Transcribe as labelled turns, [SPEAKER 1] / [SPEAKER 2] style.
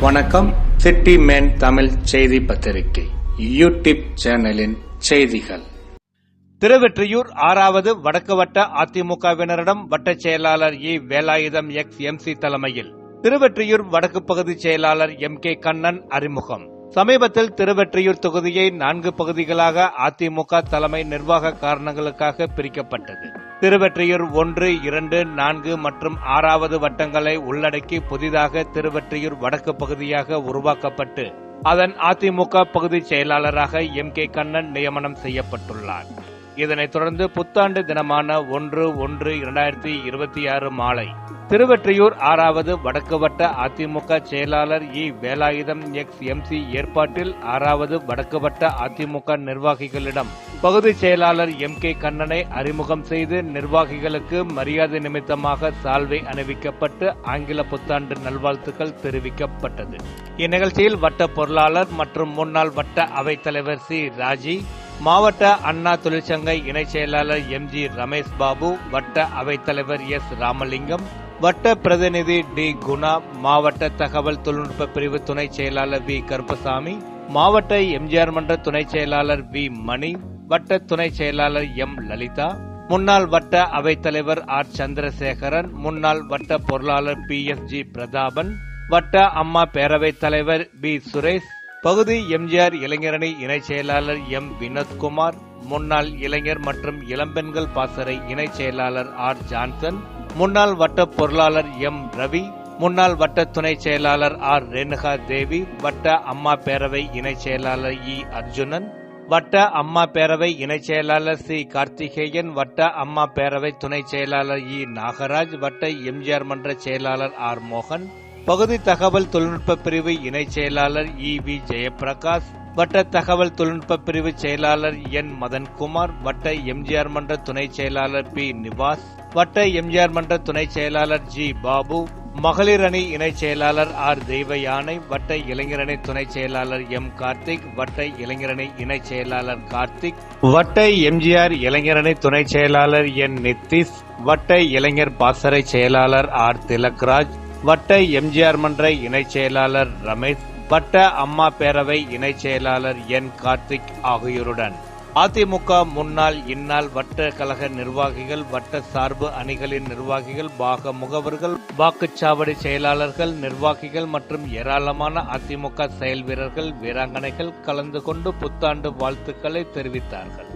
[SPEAKER 1] வணக்கம். City man Tamil செய்தி பத்திரிகை யூடியூப் சேனலின் செய்திகள்.
[SPEAKER 2] திருவெற்றியூர் 6வது வடக்கு வட்ட அதிமுகவினரிடம் வட்ட செயலாளர் இ. வேலாயுதம் எக்ஸ் எம்சி தலைமையில் திருவெற்றியூர் வடக்கு பகுதி செயலாளர் எம் கே கண்ணன் அறிமுகம். சமீபத்தில் திருவெற்றியூர் தொகுதியை 4 பகுதிகளாக அதிமுக தலைமை நிர்வாக காரணங்களுக்காக பிரிக்கப்பட்டது. திருவெற்றியூர் 1, 2, 4 மற்றும் 6வது வட்டங்களை உள்ளடக்கி புதிதாக திருவெற்றியூர் வடக்கு பகுதியாக உருவாக்கப்பட்டு அதன் அதிமுக பகுதி செயலாளராக எம் கே கண்ணன் நியமனம் செய்யப்பட்டுள்ளார். இதனைத் தொடர்ந்து புத்தாண்டு தினமான 1/1/2026 மாலை திருவெற்றியூர் 6வது வடக்கு வட்ட அதிமுக செயலாளர் இ. வேலாயுதம் எக்ஸ் எம்சி ஏற்பாட்டில் 6வது வடக்கு வட்ட அதிமுக நிர்வாகிகளிடம் பகுதி செயலாளர் எம் கே கண்ணனை அறிமுகம் செய்து நிர்வாகிகளுக்கு மரியாதை நிமித்தமாக சால்வை அணிவிக்கப்பட்டு ஆங்கில புத்தாண்டு நல்வாழ்த்துக்கள் தெரிவிக்கப்பட்டது. இந்நிகழ்ச்சியில் வட்ட பொருளாளர் மற்றும் முன்னாள் வட்ட அவைத்தலைவர் சி. ராஜி, மாவட்ட அண்ணா தொழிற்சங்க இணைச் செயலாளர் எம் ஜி ரமேஷ் பாபு, வட்ட அவைத்தலைவர் எஸ். ராமலிங்கம், வட்ட பிரதிநிதி டி. குணா, மாவட்ட தகவல் தொழில்நுட்ப பிரிவு துணை செயலாளர் வி. கருப்பசாமி, மாவட்ட எம்ஜிஆர் மன்ற துணை செயலாளர் வி. மணி, வட்ட துணை செயலாளர் எம். லலிதா, முன்னாள் வட்ட அவைத்தலைவர் ஆர். சந்திரசேகரன், முன்னாள் வட்ட பொருளாளர் பி. எஸ். ஜி. பிரதாபன், வட்ட அம்மா பேரவைத் தலைவர் பி. சுரேஷ், பகுதி எம்ஜிஆர் இளைஞரணி இணைச் செயலாளர் எம். வினோத்குமார், முன்னாள் இளைஞர் மற்றும் இளம்பெண்கள் பாசறை இணைச் செயலாளர் ஆர். ஜான்சன், முன்னாள் வட்ட பொருளாளர் எம். ரவி, முன்னாள் வட்ட துணை செயலாளர் ஆர். ரேணுகா தேவி, வட்ட அம்மா பேரவை இணைச் செயலாளர் இ. அர்ஜுனன், வட்ட அம்மா பேரவை இணைச் செயலாளர் சி. கார்த்திகேயன், வட்ட அம்மா பேரவை துணை செயலாளர் இ. நாகராஜ், வட்ட எம்ஜிஆர் மன்ற செயலாளர் ஆர். மோகன், பகுதி தகவல் தொழில்நுட்ப பிரிவு இணைச் செயலாளர் இ. வி. ஜெயபிரகாஷ், வட்ட தகவல் தொழில்நுட்ப பிரிவு செயலாளர் என். மதன்குமார், வட்ட எம்ஜிஆர் மன்ற துணை செயலாளர் பி. நிவாஸ், வட்ட எம்ஜிஆர் மன்ற துணை செயலாளர் ஜி. பாபு, மகளிர் அணி இணைச் செயலாளர் ஆர். தெய்வயானை, வட்ட இளைஞரணி துணை செயலாளர் எம். கார்த்திக், வட்ட இளைஞரணி இணைச் செயலாளர் கார்த்திக், வட்ட எம்ஜிஆர் இளைஞரணி துணை செயலாளர் என். நித்திஷ், வட்ட இளைஞர் பாசறை செயலாளர் ஆர். திலக்ராஜ், வட்ட எம்ஜிஆர் மன்ற இணைச் செயலாளர் ரமேஷ், வட்ட அம்மா பேரவை இணைச் செயலாளர் என். கார்த்திக் ஆகியோருடன் அதிமுக முன்னாள் இந்நாள் வட்ட கழக நிர்வாகிகள், வட்ட சார்பு அணிகளின் நிர்வாகிகள், பாக முகவர்கள், வாக்குச்சாவடி செயலாளர்கள், நிர்வாகிகள் மற்றும் ஏராளமான அதிமுக செயல் வீரர்கள், வீராங்கனைகள் கலந்து கொண்டு புத்தாண்டு வாழ்த்துக்களை தெரிவித்தார்கள்.